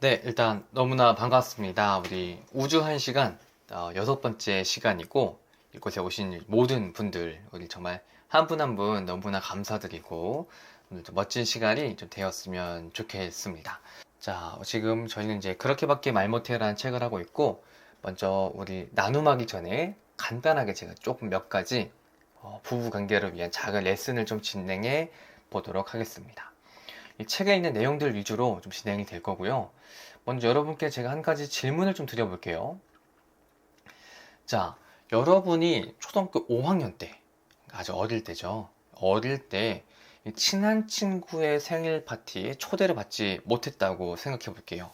네, 일단 너무나 반갑습니다. 우리 우주 1시간 6번째 시간이고 이곳에 오신 모든 분들 우리 정말 한 분 한 분 너무나 감사드리고 오늘도 멋진 시간이 좀 되었으면 좋겠습니다. 자, 지금 저희는 이제 그렇게밖에 말 못해라는 책을 하고 있고 먼저 우리 나눔하기 전에 간단하게 제가 조금 몇 가지 부부 관계를 위한 작은 레슨을 좀 진행해 보도록 하겠습니다. 이 책에 있는 내용들 위주로 좀 진행이 될 거고요. 먼저 여러분께 제가 한 가지 질문을 좀 드려볼게요. 자, 여러분이 초등학교 5학년 때, 아주 어릴 때죠. 어릴 때 친한 친구의 생일 파티에 초대를 받지 못했다고 생각해 볼게요.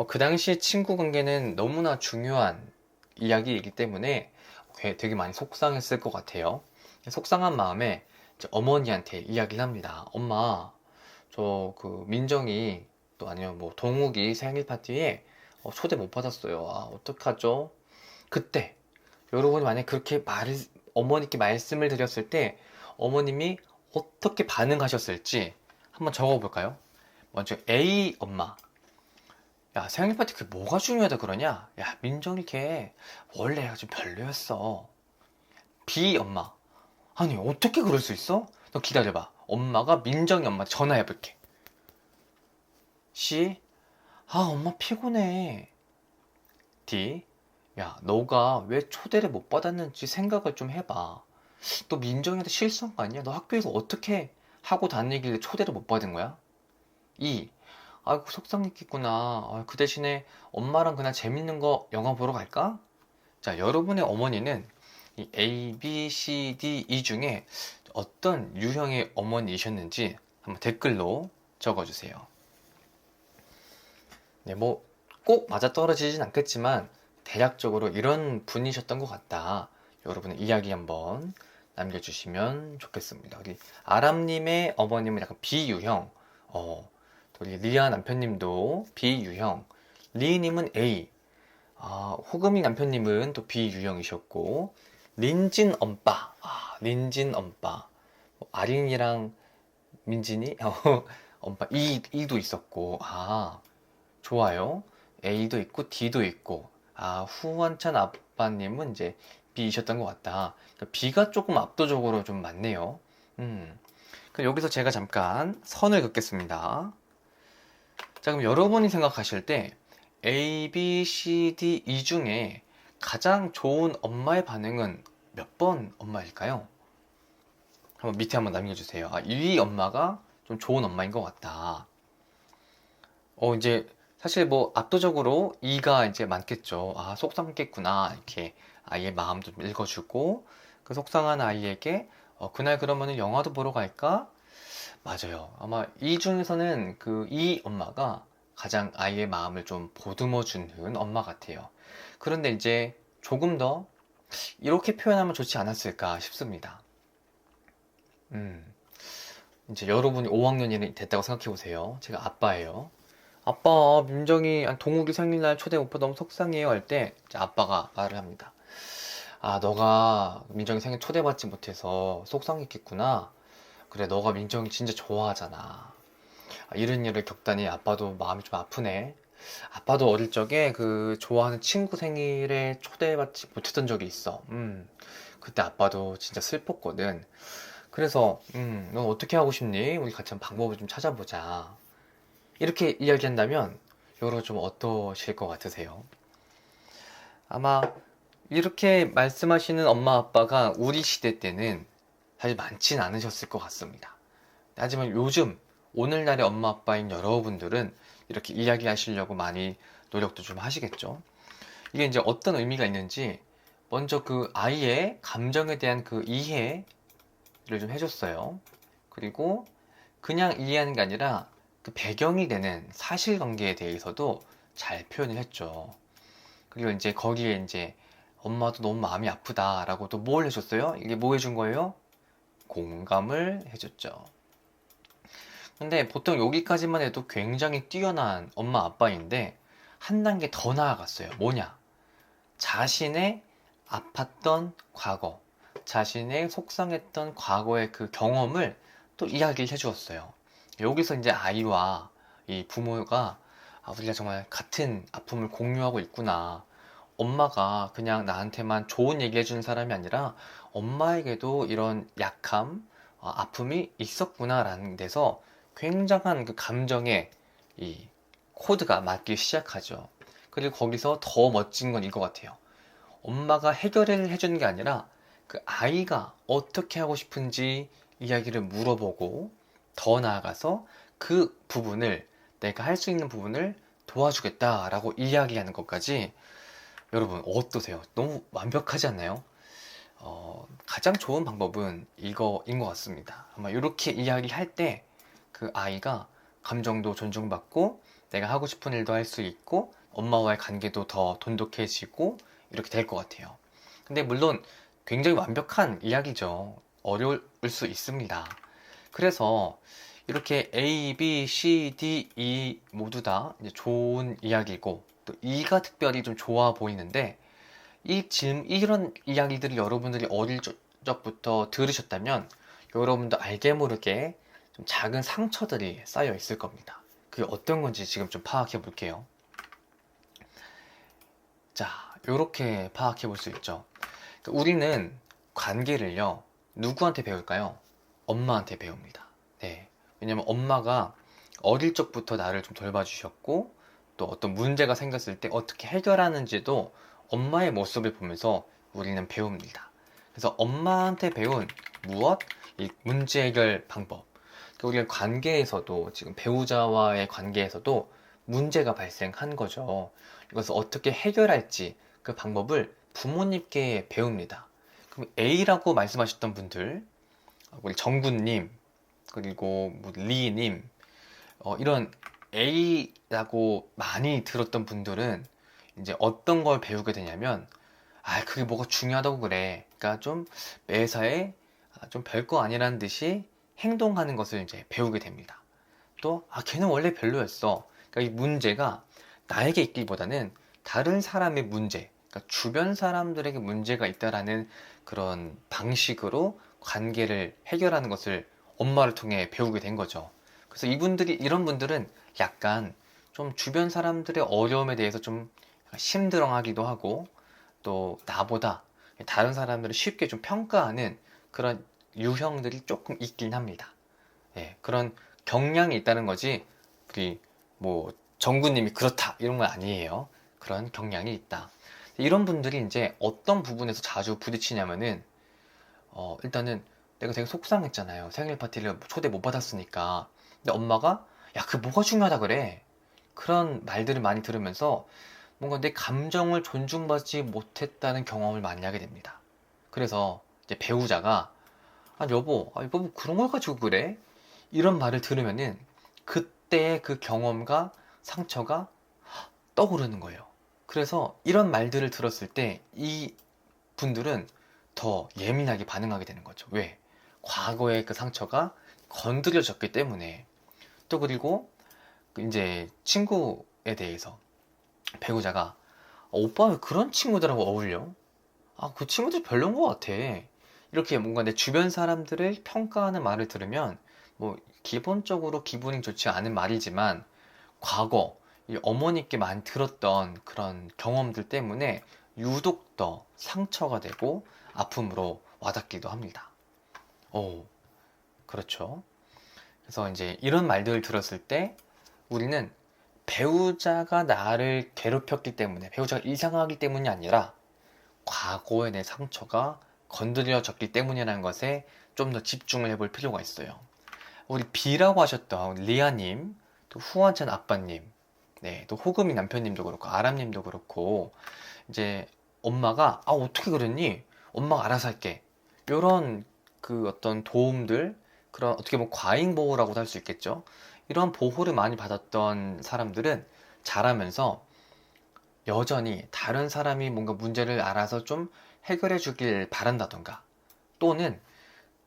그 당시에 친구 관계는 너무나 중요한 이야기이기 때문에 되게 많이 속상했을 것 같아요. 속상한 마음에 어머니한테 이야기를 합니다. 엄마, 저 그 민정이 또 아니면 뭐 동욱이 생일 파티에 초대 못 받았어요. 아, 어떡하죠? 그때 여러분이 만약에 그렇게 어머니께 말씀을 드렸을 때 어머님이 어떻게 반응하셨을지 한번 적어볼까요? 먼저 A 엄마. 야, 생일 파티 그게 뭐가 중요하다 그러냐? 야, 민정이 걔 원래 좀 별로였어. B 엄마. 아니, 어떻게 그럴 수 있어? 너 기다려봐. 엄마가 민정이 엄마 전화해볼게. C. 아, 엄마 피곤해. D. 야, 너가 왜 초대를 못 받았는지 생각을 좀 해봐. 너 민정이한테 실수한 거 아니야? 너 학교에서 어떻게 하고 다니길래 초대를 못 받은 거야? E. 아이고, 속상했겠구나. 그 대신에 엄마랑 그날 재밌는 거 영화 보러 갈까? 자, 여러분의 어머니는 이 A, B, C, D, E 중에 어떤 유형의 어머니이셨는지 한번 댓글로 적어주세요. 네, 뭐, 꼭 맞아떨어지진 않겠지만, 대략적으로 이런 분이셨던 것 같다. 여러분의 이야기 한번 남겨주시면 좋겠습니다. 우리 아람님의 어머님은 약간 B유형, 또 우리 리아 남편님도 B유형, 리님은 A, 호금이 남편님은 또 B유형이셨고, 린진 엄빠, 린진 엄빠, 아린이랑 민진이, 엄빠, E도 있었고, 좋아요. A도 있고 D도 있고 후원찬 아빠님은 이제 B이셨던 것 같다. 그러니까 B가 조금 압도적으로 좀 많네요. 그럼 여기서 제가 잠깐 선을 긋겠습니다. 자, 그럼 여러분이 생각하실 때 A, B, C, D, E 중에 가장 좋은 엄마의 반응은 몇 번 엄마일까요? 한번 밑에 한번 남겨주세요. 이 엄마가 좀 좋은 엄마인 것 같다. 이제 사실 뭐 압도적으로 이가 이제 많겠죠. 속상했겠구나. 이렇게 아이의 마음도 좀 읽어주고 그 속상한 아이에게 그날 그러면은 영화도 보러 갈까? 맞아요. 아마 이 중에서는 그 이 엄마가 가장 아이의 마음을 좀 보듬어 주는 엄마 같아요. 그런데 이제 조금 더 이렇게 표현하면 좋지 않았을까 싶습니다. 이제 여러분이 5학년이 됐다고 생각해 보세요. 제가 아빠예요. 아빠, 민정이 동욱이 생일날 초대 못 받아 너무 속상해요 할 때 아빠가 말을 합니다. 너가 민정이 생일 초대받지 못해서 속상했겠구나. 그래, 너가 민정이 진짜 좋아하잖아. 이런 일을 겪다니 아빠도 마음이 좀 아프네. 아빠도 어릴 적에 그 좋아하는 친구 생일에 초대받지 못했던 적이 있어. 그때 아빠도 진짜 슬펐거든. 그래서 넌 어떻게 하고 싶니? 우리 같이 한번 방법을 좀 찾아보자. 이렇게 이야기한다면 여러분 좀 어떠실 것 같으세요? 아마 이렇게 말씀하시는 엄마 아빠가 우리 시대 때는 사실 많진 않으셨을 것 같습니다. 하지만 요즘 오늘날의 엄마 아빠인 여러분들은 이렇게 이야기하시려고 많이 노력도 좀 하시겠죠. 이게 이제 어떤 의미가 있는지 먼저 그 아이의 감정에 대한 그 이해를 좀 해줬어요. 그리고 그냥 이해하는 게 아니라 그 배경이 되는 사실관계에 대해서도 잘 표현을 했죠. 그리고 이제 거기에 이제 엄마도 너무 마음이 아프다라고 또 뭘 해줬어요? 이게 뭐 해준 거예요? 공감을 해줬죠. 근데 보통 여기까지만 해도 굉장히 뛰어난 엄마 아빠인데 한 단계 더 나아갔어요. 뭐냐? 자신의 아팠던 과거, 자신의 속상했던 과거의 그 경험을 또 이야기를 해주었어요. 여기서 이제 아이와 이 부모가 우리가 정말 같은 아픔을 공유하고 있구나. 엄마가 그냥 나한테만 좋은 얘기 해주는 사람이 아니라 엄마에게도 이런 약함, 아픔이 있었구나라는 데서 굉장한 그 감정의 이 코드가 맞기 시작하죠. 그리고 거기서 더 멋진 건 이거 같아요. 엄마가 해결을 해주는 게 아니라 그 아이가 어떻게 하고 싶은지 이야기를 물어보고 더 나아가서 그 부분을 내가 할 수 있는 부분을 도와주겠다라고 이야기하는 것까지 여러분 어떠세요? 너무 완벽하지 않나요? 가장 좋은 방법은 이거인 것 같습니다. 아마 이렇게 이야기할 때 그 아이가 감정도 존중받고 내가 하고 싶은 일도 할 수 있고 엄마와의 관계도 더 돈독해지고 이렇게 될 것 같아요. 근데 물론 굉장히 완벽한 이야기죠. 어려울 수 있습니다. 그래서 이렇게 A, B, C, D, E 모두 다 이제 좋은 이야기고 또 E가 특별히 좀 좋아 보이는데 이런 이야기들을 여러분들이 어릴 적부터 들으셨다면 여러분도 알게 모르게 좀 작은 상처들이 쌓여 있을 겁니다. 그게 어떤 건지 지금 좀 파악해 볼게요. 자, 이렇게 파악해 볼 수 있죠. 그러니까 우리는 관계를요, 누구한테 배울까요? 엄마한테 배웁니다. 네. 왜냐면 엄마가 어릴 적부터 나를 좀 돌봐주셨고, 또 어떤 문제가 생겼을 때 어떻게 해결하는지도 엄마의 모습을 보면서 우리는 배웁니다. 그래서 엄마한테 배운 무엇? 이 문제 해결 방법. 그러니까 우리가 관계에서도, 지금 배우자와의 관계에서도 문제가 발생한 거죠. 이것을 어떻게 해결할지 그 방법을 부모님께 배웁니다. 그럼 A라고 말씀하셨던 분들, 우리 정군님, 그리고 뭐 리님, 이런 A라고 많이 들었던 분들은 이제 어떤 걸 배우게 되냐면, 그게 뭐가 중요하다고 그래. 그러니까 좀 매사에 좀 별거 아니라는 듯이 행동하는 것을 이제 배우게 됩니다. 또, 걔는 원래 별로였어. 그러니까 이 문제가 나에게 있기보다는 다른 사람의 문제, 그러니까 주변 사람들에게 문제가 있다라는 그런 방식으로 관계를 해결하는 것을 엄마를 통해 배우게 된 거죠. 그래서 이런 분들은 약간 좀 주변 사람들의 어려움에 대해서 좀 심드렁하기도 하고 또 나보다 다른 사람들을 쉽게 좀 평가하는 그런 유형들이 조금 있긴 합니다. 예, 그런 경향이 있다는 거지, 우리 뭐 정구님이 그렇다 이런 건 아니에요. 그런 경향이 있다. 이런 분들이 이제 어떤 부분에서 자주 부딪히냐면은 일단은 내가 되게 속상했잖아요. 생일 파티를 초대 못 받았으니까. 근데 엄마가 야, 그 뭐가 중요하다 그래. 그런 말들을 많이 들으면서 뭔가 내 감정을 존중받지 못했다는 경험을 많이 하게 됩니다. 그래서 이제 배우자가 여보 뭐 그런 걸 가지고 그래? 이런 말을 들으면은 그때의 그 경험과 상처가 떠오르는 거예요. 그래서 이런 말들을 들었을 때 이 분들은 더 예민하게 반응하게 되는 거죠. 왜? 과거의 그 상처가 건드려졌기 때문에. 또 그리고 이제 친구에 대해서 배우자가 오빠 왜 그런 친구들하고 어울려? 그 친구들 별론 것 같아. 이렇게 뭔가 내 주변 사람들을 평가하는 말을 들으면 뭐 기본적으로 기분이 좋지 않은 말이지만 과거 이 어머니께 많이 들었던 그런 경험들 때문에 유독 더 상처가 되고 아픔으로 와닿기도 합니다. 오, 그렇죠. 그래서 이제 이런 말들을 들었을 때 우리는 배우자가 나를 괴롭혔기 때문에, 배우자가 이상하기 때문이 아니라 과거의 내 상처가 건드려졌기 때문이라는 것에 좀 더 집중을 해볼 필요가 있어요. 우리 B라고 하셨던 리아님, 또 후원찬 아빠님, 네, 또 호금이 남편님도 그렇고 아람님도 그렇고 이제 엄마가 어떻게 그랬니? 엄마가 알아서 할게. 이런 그 어떤 도움들, 그런 어떻게 보면 과잉 보호라고도 할 수 있겠죠. 이런 보호를 많이 받았던 사람들은 자라면서 여전히 다른 사람이 뭔가 문제를 알아서 좀 해결해 주길 바란다던가 또는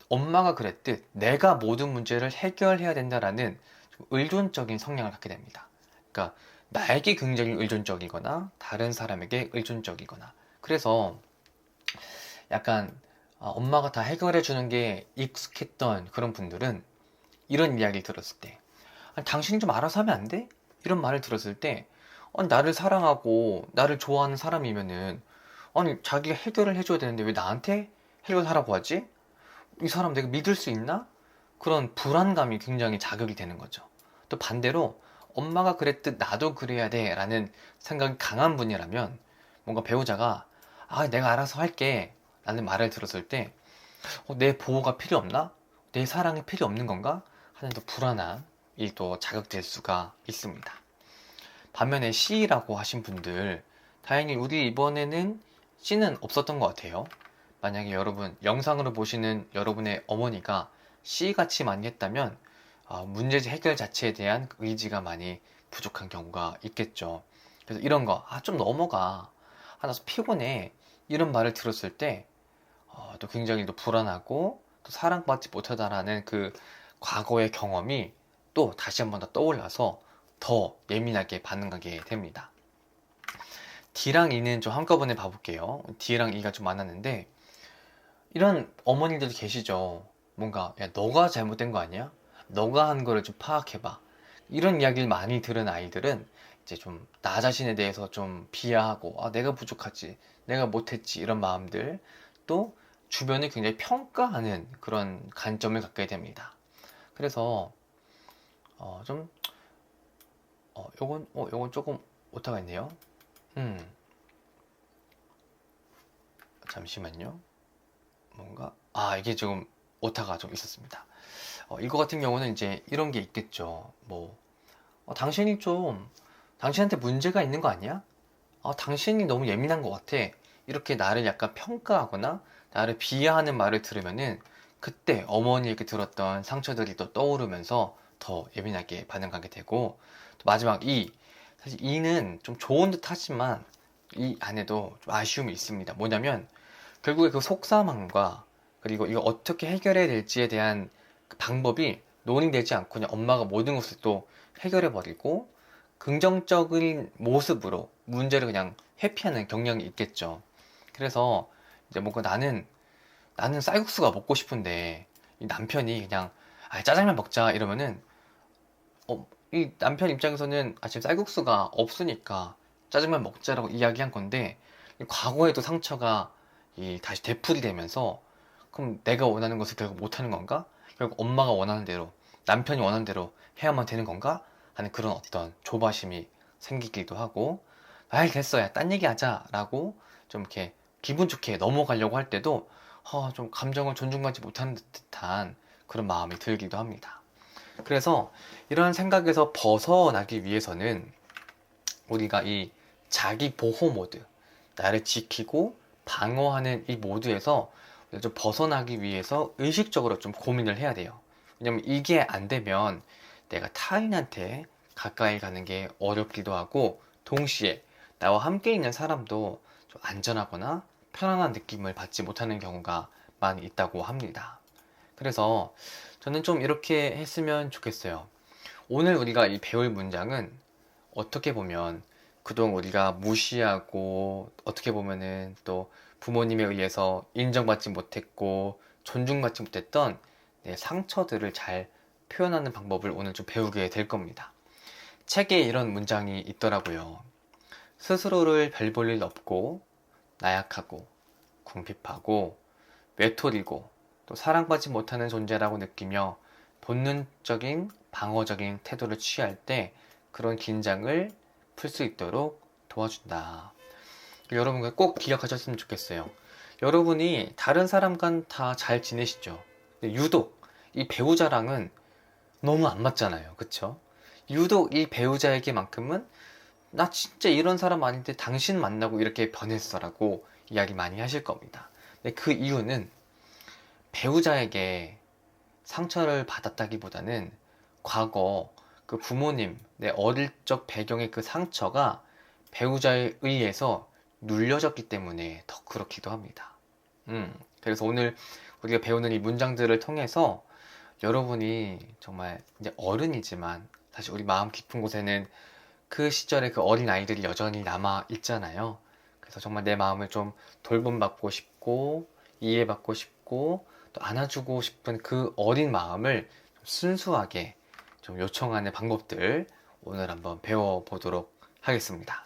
엄마가 그랬듯 내가 모든 문제를 해결해야 된다라는 좀 의존적인 성향을 갖게 됩니다. 그러니까 나에게 굉장히 의존적이거나 다른 사람에게 의존적이거나 그래서 약간 엄마가 다 해결해 주는 게 익숙했던 그런 분들은 이런 이야기를 들었을 때 당신이 좀 알아서 하면 안 돼? 이런 말을 들었을 때, 아니, 나를 사랑하고 나를 좋아하는 사람이면은, 아니, 자기가 해결을 해줘야 되는데 왜 나한테 해결하라고 하지? 이 사람 내가 믿을 수 있나? 그런 불안감이 굉장히 자극이 되는 거죠. 또 반대로 엄마가 그랬듯 나도 그래야 돼 라는 생각이 강한 분이라면, 뭔가 배우자가 내가 알아서 할게 라는 말을 들었을 때, 내 보호가 필요 없나? 내 사랑이 필요 없는 건가? 하는 또 불안함이 또 자극될 수가 있습니다. 반면에 C라고 하신 분들, 다행히 우리 이번에는 C는 없었던 것 같아요. 만약에 여러분 영상으로 보시는 여러분의 어머니가 C같이 많이 했다면 문제 해결 자체에 대한 의지가 많이 부족한 경우가 있겠죠. 그래서 이런 거, 좀 넘어가. 나 피곤해. 이런 말을 들었을 때, 또 굉장히 또 불안하고, 또 사랑받지 못하다라는 그 과거의 경험이 또 다시 한 번 더 떠올라서 더 예민하게 반응하게 됩니다. D랑 E는 좀 한꺼번에 봐볼게요. D랑 E가 좀 많았는데, 이런 어머니들도 계시죠. 뭔가, 야, 너가 잘못된 거 아니야? 너가 한 거를 좀 파악해봐. 이런 이야기를 많이 들은 아이들은 이제 좀 나 자신에 대해서 좀 비하하고, 내가 부족하지, 내가 못했지, 이런 마음들, 또 주변을 굉장히 평가하는 그런 관점을 갖게 됩니다. 그래서, 좀, 요건 조금 오타가 있네요. 잠시만요. 뭔가, 이게 조금 오타가 좀 있었습니다. 이거 같은 경우는 이제 이런 게 있겠죠. 뭐, 당신한테 문제가 있는 거 아니야? 당신이 너무 예민한 것 같아. 이렇게 나를 약간 평가하거나 나를 비하하는 말을 들으면은 그때 어머니에게 들었던 상처들이 또 떠오르면서 더 예민하게 반응하게 되고, 또 마지막 사실 E는 좀 좋은 듯 하지만 이 안에도 좀 아쉬움이 있습니다. 뭐냐면 결국에 그 속상함과 그리고 이거 어떻게 해결해야 될지에 대한 그 방법이 논의되지 않고 그냥 엄마가 모든 것을 또 해결해버리고 긍정적인 모습으로 문제를 그냥 회피하는 경향이 있겠죠. 그래서 이제 뭔가 나는 쌀국수가 먹고 싶은데 이 남편이 그냥 짜장면 먹자 이러면은 이 남편 입장에서는 지금 쌀국수가 없으니까 짜장면 먹자라고 이야기한 건데 이 과거에도 상처가 다시 되풀이 되면서 그럼 내가 원하는 것을 결국 못하는 건가? 결국 엄마가 원하는 대로 남편이 원하는 대로 해야만 되는 건가? 하는 그런 어떤 조바심이 생기기도 하고 됐어 야 딴 얘기하자 라고 좀 이렇게 기분 좋게 넘어가려고 할 때도 좀 감정을 존중받지 못하는 듯한 그런 마음이 들기도 합니다. 그래서 이런 생각에서 벗어나기 위해서는 우리가 이 자기 보호 모드, 나를 지키고 방어하는 이 모드에서 좀 벗어나기 위해서 의식적으로 좀 고민을 해야 돼요. 왜냐면 이게 안 되면 내가 타인한테 가까이 가는 게 어렵기도 하고, 동시에 나와 함께 있는 사람도 좀 안전하거나 편안한 느낌을 받지 못하는 경우가 많이 있다고 합니다. 그래서 저는 좀 이렇게 했으면 좋겠어요. 오늘 우리가 이 배울 문장은 어떻게 보면 그동안 우리가 무시하고 어떻게 보면은 또 부모님에 의해서 인정받지 못했고 존중받지 못했던 내 상처들을 잘 표현하는 방법을 오늘 좀 배우게 될 겁니다. 책에 이런 문장이 있더라고요. 스스로를 별 볼 일 없고 나약하고 궁핍하고 외톨이고 또 사랑받지 못하는 존재라고 느끼며 본능적인 방어적인 태도를 취할 때 그런 긴장을 풀 수 있도록 도와준다. 여러분과 꼭 기억하셨으면 좋겠어요. 여러분이 다른 사람과 다 잘 지내시죠? 근데 유독 이 배우자랑은 너무 안 맞잖아요. 그쵸? 유독 이 배우자에게만큼은 나 진짜 이런 사람 아닌데 당신 만나고 이렇게 변했어라고 이야기 많이 하실 겁니다. 근데 그 이유는 배우자에게 상처를 받았다기보다는 과거 그 부모님, 내 어릴 적 배경의 그 상처가 배우자에 의해서 눌려졌기 때문에 더 그렇기도 합니다. 그래서 오늘 우리가 배우는 이 문장들을 통해서 여러분이 정말 이제 어른이지만 사실 우리 마음 깊은 곳에는 그 시절의 그 어린 아이들이 여전히 남아 있잖아요. 그래서 정말 내 마음을 좀 돌봄받고 싶고 이해받고 싶고 또 안아주고 싶은 그 어린 마음을 좀 순수하게 좀 요청하는 방법들 오늘 한번 배워보도록 하겠습니다.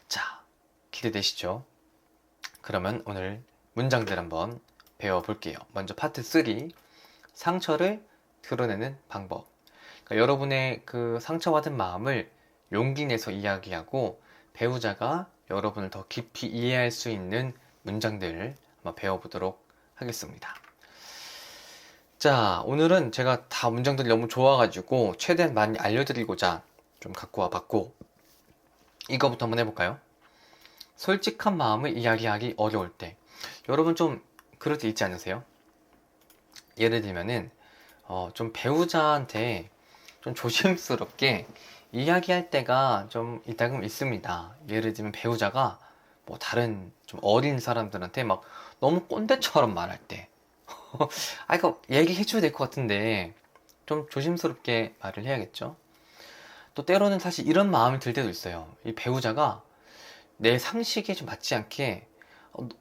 자, 기대되시죠? 그러면 오늘 문장들 한번 배워볼게요. 먼저 파트 3, 상처를 드러내는 방법. 그러니까 여러분의 그 상처받은 마음을 용기 내서 이야기하고 배우자가 여러분을 더 깊이 이해할 수 있는 문장들을 한번 배워보도록 하겠습니다. 자, 오늘은 제가 다 문장들이 너무 좋아가지고 최대한 많이 알려드리고자 좀 갖고 와봤고, 이거부터 한번 해볼까요? 솔직한 마음을 이야기하기 어려울 때. 여러분 좀 그럴 때 있지 않으세요? 예를 들면은 좀 배우자한테 좀 조심스럽게 이야기할 때가 좀 있다금 있습니다. 예를 들면 배우자가 뭐 다른 좀 어린 사람들한테 막 너무 꼰대처럼 말할 때 이거 얘기해줘야 될 것 같은데 좀 조심스럽게 말을 해야겠죠. 또 때로는 사실 이런 마음이 들 때도 있어요. 이 배우자가 내 상식에 좀 맞지 않게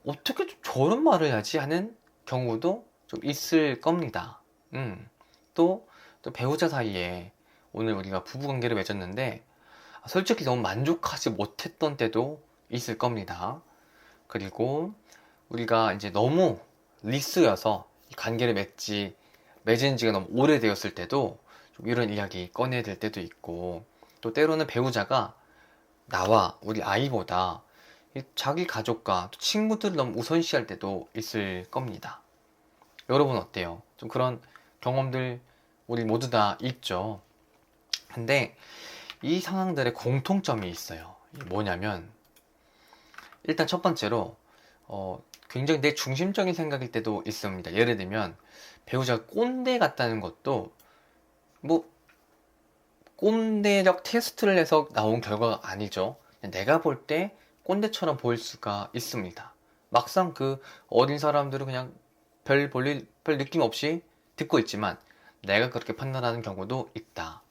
어떻게 좀 저런 말을 하지 하는 경우도 좀 있을 겁니다. 또 배우자 사이에 오늘 우리가 부부관계를 맺었는데 솔직히 너무 만족하지 못했던 때도 있을 겁니다. 그리고 우리가 이제 너무 리스여서 이 관계를 맺은 지가 너무 오래되었을 때도 좀 이런 이야기 꺼내야 될 때도 있고, 또 때로는 배우자가 나와 우리 아이보다 자기 가족과 또 친구들을 너무 우선시할 때도 있을 겁니다. 여러분 어때요? 좀 그런 경험들 우리 모두 다 있죠. 근데 이 상황들의 공통점이 있어요. 뭐냐면 일단 첫 번째로 굉장히 내 중심적인 생각일 때도 있습니다. 예를 들면 배우자가 꼰대 같다는 것도 뭐 꼰대력 테스트를 해서 나온 결과가 아니죠. 내가 볼 때 꼰대처럼 보일 수가 있습니다. 막상 그 어린 사람들은 그냥 별 느낌 없이 듣고 있지만 내가 그렇게 판단하는 경우도 있다.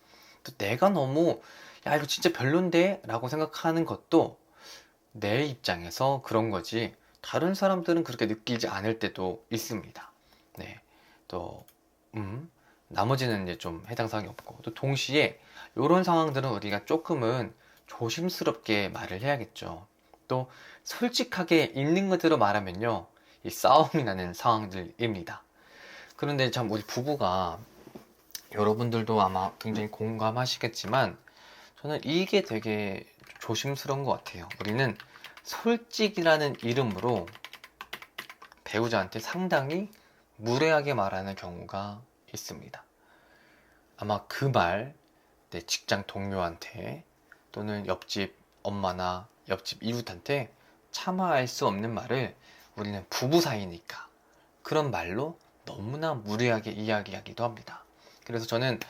또 내가 너무 야 이거 진짜 별론데 라고 생각하는 것도 내 입장에서 그런 거지 다른 사람들은 그렇게 느끼지 않을 때도 있습니다. 네. 또 나머지는 이제 좀 해당 사항이 없고, 또 동시에 이런 상황들은 우리가 조금은 조심스럽게 말을 해야겠죠. 또 솔직하게 있는 그대로 말하면요 이 싸움이 나는 상황들입니다. 그런데 참 우리 부부가, 여러분들도 아마 굉장히 공감하시겠지만 저는 이게 되게 조심스러운 것 같아요. 우리는 솔직이라는 이름으로 배우자한테 상당히 무례하게 말하는 경우가 있습니다. 아마 그 말, 내 직장 동료한테 또는 옆집 엄마나 옆집 이웃한테 참아할 수 없는 말을 우리는 부부 사이니까 그런 말로 너무나 무례하게 이야기하기도 합니다. 그래서 저는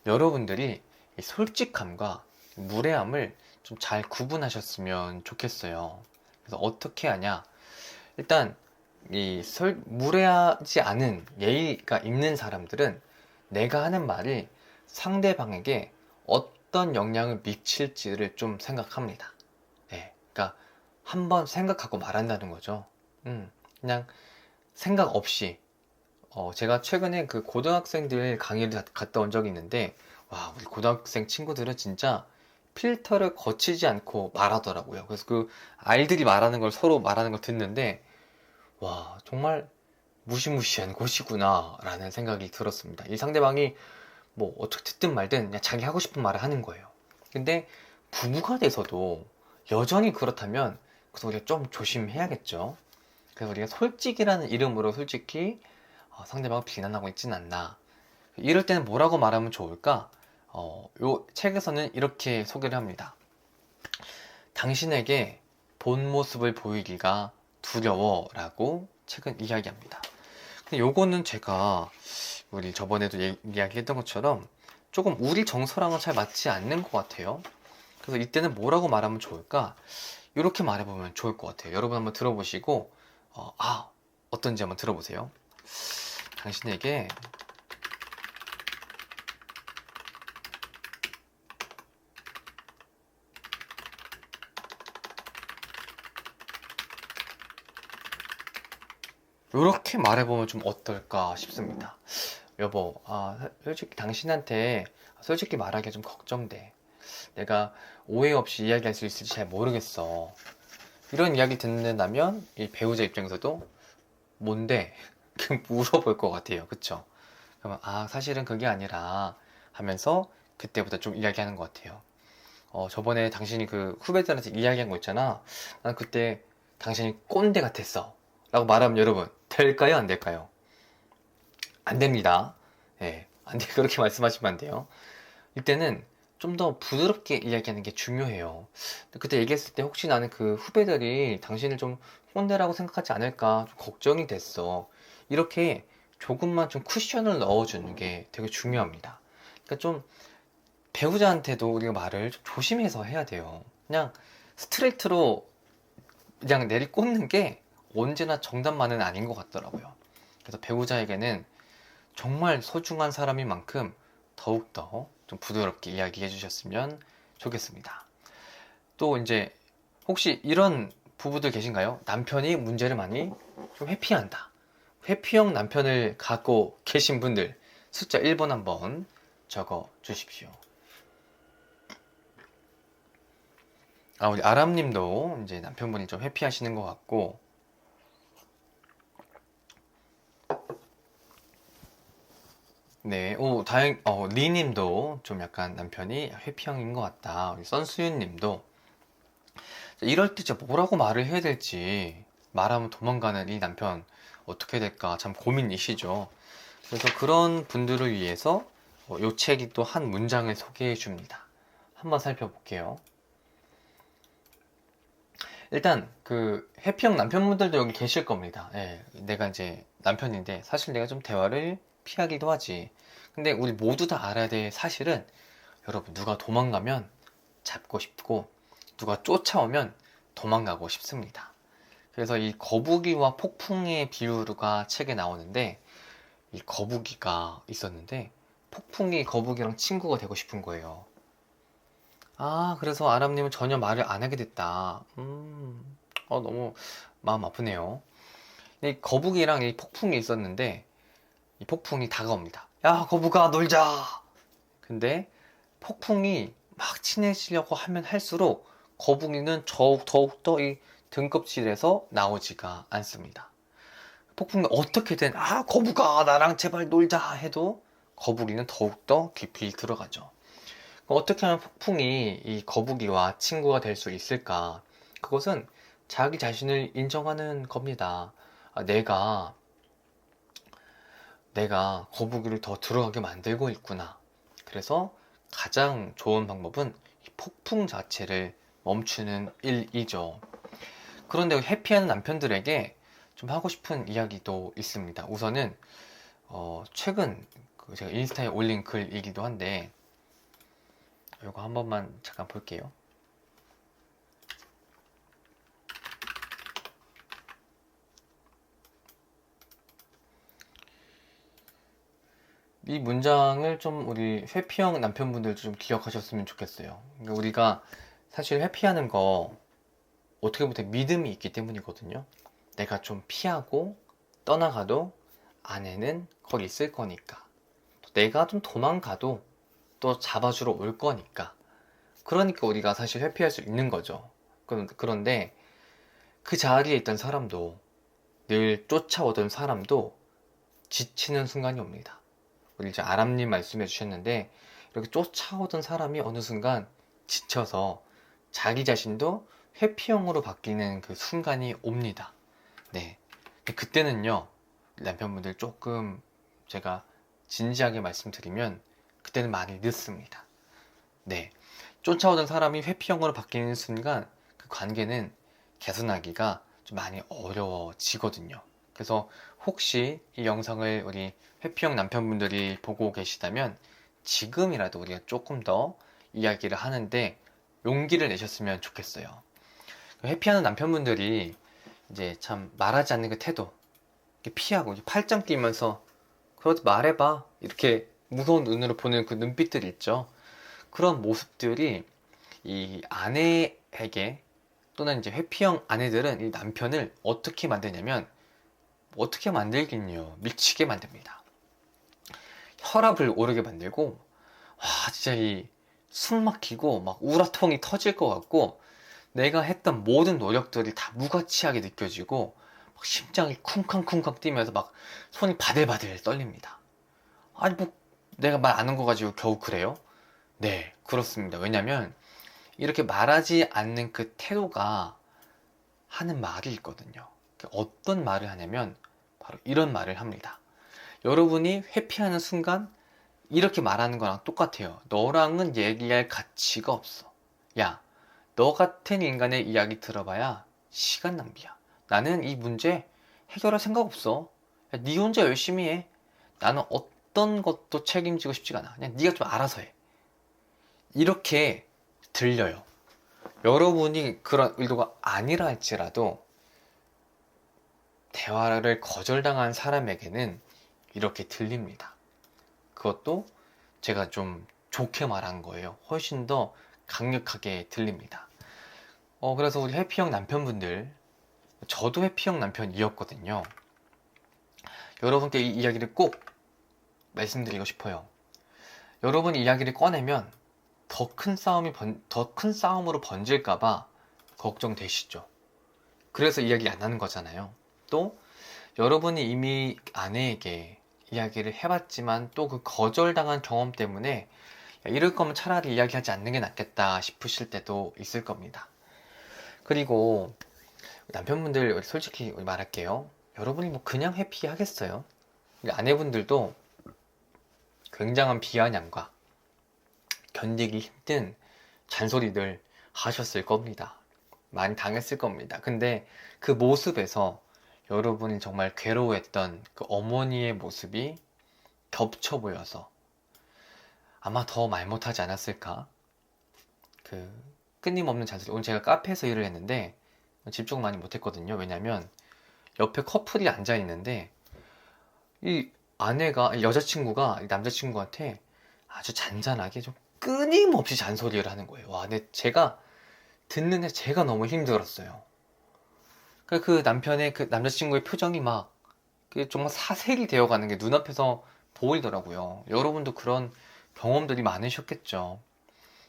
여러분들이 이 솔직함과 무례함을 좀 잘 구분하셨으면 좋겠어요. 그래서 어떻게 하냐? 일단 무례하지 않은 예의가 있는 사람들은 내가 하는 말이 상대방에게 어떤 영향을 미칠지를 좀 생각합니다. 네, 그러니까 한번 생각하고 말한다는 거죠. 그냥 생각 없이. 제가 최근에 그 고등학생들 강의를 갔다 온 적이 있는데, 와, 우리 고등학생 친구들은 진짜 필터를 거치지 않고 말하더라고요. 그래서 그 아이들이 말하는 걸 서로 말하는 걸 듣는데, 와, 정말 무시무시한 곳이구나 라는 생각이 들었습니다. 이 상대방이 뭐 어떻게 듣든 말든 그냥 자기 하고 싶은 말을 하는 거예요. 근데 부부가 돼서도 여전히 그렇다면 그래서 우리가 좀 조심해야겠죠. 그래서 우리가 솔직이라는 이름으로 솔직히 상대방을 비난하고 있진 않나. 이럴 때는 뭐라고 말하면 좋을까? 요 책에서는 이렇게 소개를 합니다. 당신에게 본 모습을 보이기가 두려워라고 책은 이야기합니다. 근데 요거는 제가 우리 저번에도 이야기했던 것처럼 조금 우리 정서랑은 잘 맞지 않는 것 같아요. 그래서 이때는 뭐라고 말하면 좋을까? 이렇게 말해보면 좋을 것 같아요. 여러분 한번 들어보시고 어떤지 한번 들어보세요. 당신에게 이렇게 말해보면 좀 어떨까 싶습니다. 여보, 솔직히 당신한테 솔직히 말하기 좀 걱정돼. 내가 오해 없이 이야기할 수 있을지 잘 모르겠어. 이런 이야기 듣는다면 이 배우자 입장에서도 뭔데? 물어볼 것 같아요. 그쵸? 그러면 사실은 그게 아니라 하면서 그때부터 좀 이야기하는 것 같아요. 저번에 당신이 그 후배들한테 이야기한 거 있잖아. 난 그때 당신이 꼰대 같았어. 라고 말하면 여러분, 될까요? 안 될까요? 안 됩니다. 예, 안 돼. 그렇게 말씀하시면 안 돼요. 이때는 좀 더 부드럽게 이야기하는 게 중요해요. 그때 얘기했을 때 혹시 나는 그 후배들이 당신을 좀 꼰대라고 생각하지 않을까 좀 걱정이 됐어. 이렇게 조금만 좀 쿠션을 넣어주는 게 되게 중요합니다. 그러니까 좀 배우자한테도 우리가 말을 좀 조심해서 해야 돼요. 그냥 스트레이트로 그냥 내리꽂는 게 언제나 정답만은 아닌 것 같더라고요. 그래서 배우자에게는 정말 소중한 사람인 만큼 더욱더 좀 부드럽게 이야기해 주셨으면 좋겠습니다. 또 이제 혹시 이런 부부들 계신가요? 남편이 문제를 많이 좀 회피한다. 회피형 남편을 갖고 계신 분들 숫자 1번 한번 적어 주십시오. 우리 아람님도 이제 남편분이 좀 회피하시는 것 같고, 네, 리님도 좀 약간 남편이 회피형인 것 같다. 우리 썬수윤님도 이럴 때 진짜 뭐라고 말을 해야 될지 말하면 도망가는 이 남편 어떻게 될까 참 고민이시죠. 그래서 그런 분들을 위해서 요 책이 또 한 문장을 소개해 줍니다. 한번 살펴볼게요. 일단 그 회피형 남편분들도 여기 계실 겁니다. 예, 내가 이제 남편인데 사실 내가 좀 대화를 피하기도 하지. 근데 우리 모두 다 알아야 될 사실은 여러분 누가 도망가면 잡고 싶고 누가 쫓아오면 도망가고 싶습니다. 그래서 이 거북이와 폭풍의 비유가 책에 나오는데 이 거북이가 있었는데 폭풍이 거북이랑 친구가 되고 싶은 거예요. 그래서 아람님은 전혀 말을 안 하게 됐다. 너무 마음 아프네요. 이 거북이랑 이 폭풍이 있었는데 이 폭풍이 다가옵니다. 야, 거북아, 놀자! 근데 폭풍이 막 친해지려고 하면 할수록 거북이는 더욱더 이 등껍질에서 나오지가 않습니다. 폭풍이 어떻게든, 거북아, 나랑 제발 놀자 해도 거북이는 더욱더 깊이 들어가죠. 어떻게 하면 폭풍이 이 거북이와 친구가 될 수 있을까? 그것은 자기 자신을 인정하는 겁니다. 내가 거북이를 더 들어가게 만들고 있구나. 그래서 가장 좋은 방법은 이 폭풍 자체를 멈추는 일이죠. 그런데 해피하는 남편들에게 좀 하고 싶은 이야기도 있습니다. 우선은 최근 제가 인스타에 올린 글이기도 한데 이거 한 번만 잠깐 볼게요. 이 문장을 좀 우리 회피형 남편분들도 좀 기억하셨으면 좋겠어요. 그러니까 우리가 사실 회피하는 거 어떻게 보면 믿음이 있기 때문이거든요. 내가 좀 피하고 떠나가도 아내는 거기 있을 거니까. 또 내가 좀 도망가도 또 잡아주러 올 거니까. 그러니까 우리가 사실 회피할 수 있는 거죠. 그런데 그 자리에 있던 사람도 늘 쫓아오던 사람도 지치는 순간이 옵니다. 우리 이제 아람님 말씀해 주셨는데 이렇게 쫓아오던 사람이 어느 순간 지쳐서 자기 자신도 회피형으로 바뀌는 그 순간이 옵니다. 네. 그때는요, 남편분들 조금 제가 진지하게 말씀드리면 그때는 많이 늦습니다. 네. 쫓아오던 사람이 회피형으로 바뀌는 순간 그 관계는 개선하기가 좀 많이 어려워지거든요. 그래서 혹시 이 영상을 우리 회피형 남편분들이 보고 계시다면 지금이라도 우리가 조금 더 이야기를 하는데 용기를 내셨으면 좋겠어요. 회피하는 남편분들이 이제 참 말하지 않는 그 태도, 피하고 팔짱 끼면서 그러지 말해봐 이렇게 무서운 눈으로 보는 그 눈빛들 있죠. 그런 모습들이 이 아내에게 또는 이제 회피형 아내들은 이 남편을 어떻게 만드냐면 어떻게 만들긴요, 미치게 만듭니다. 혈압을 오르게 만들고 진짜 이 숨 막히고 막 우라통이 터질 것 같고 내가 했던 모든 노력들이 다 무가치하게 느껴지고 막 심장이 쿵쾅쿵쾅 뛰면서 막 손이 바들바들 떨립니다. 아니 뭐 내가 말 안 한 거 가지고 겨우 그래요? 네, 그렇습니다. 왜냐면 이렇게 말하지 않는 그 태도가 하는 말이 있거든요. 어떤 말을 하냐면 바로 이런 말을 합니다. 여러분이 회피하는 순간 이렇게 말하는 거랑 똑같아요. 너랑은 얘기할 가치가 없어. 야, 너 같은 인간의 이야기 들어봐야 시간 낭비야. 나는 이 문제 해결할 생각 없어. 야, 네 혼자 열심히 해. 나는 어떤 것도 책임지고 싶지가 않아. 그냥 네가 좀 알아서 해. 이렇게 들려요. 여러분이 그런 의도가 아니라 할지라도 대화를 거절당한 사람에게는 이렇게 들립니다. 그것도 제가 좀 좋게 말한 거예요. 훨씬 더 강력하게 들립니다. 그래서 우리 회피형 남편분들, 저도 회피형 남편이었거든요. 여러분께 이 이야기를 꼭 말씀드리고 싶어요. 여러분이 이야기를 꺼내면 더 큰 싸움으로 번질까봐 걱정되시죠. 그래서 이야기 안 하는 거잖아요. 또 여러분이 이미 아내에게 이야기를 해봤지만 또 그 거절당한 경험 때문에 야, 이럴 거면 차라리 이야기하지 않는 게 낫겠다 싶으실 때도 있을 겁니다. 그리고 남편분들 솔직히 말할게요. 여러분이 뭐 그냥 회피하겠어요? 아내분들도 굉장한 비아냥과 견디기 힘든 잔소리들 하셨을 겁니다. 많이 당했을 겁니다. 근데 그 모습에서 여러분이 정말 괴로워했던 그 어머니의 모습이 겹쳐 보여서 아마 더 말 못하지 않았을까? 그 끊임없는 잔소리. 오늘 제가 카페에서 일을 했는데 집중 많이 못했거든요. 왜냐면 옆에 커플이 앉아 있는데 이 아내가 여자친구가 남자친구한테 아주 잔잔하게 좀 끊임없이 잔소리를 하는 거예요. 와, 근데 제가 듣는데 제가 너무 힘들었어요. 그 남편의 그 남자친구의 표정이 막 정말 사색이 되어가는 게 눈앞에서 보이더라고요. 여러분도 그런 경험들이 많으셨겠죠.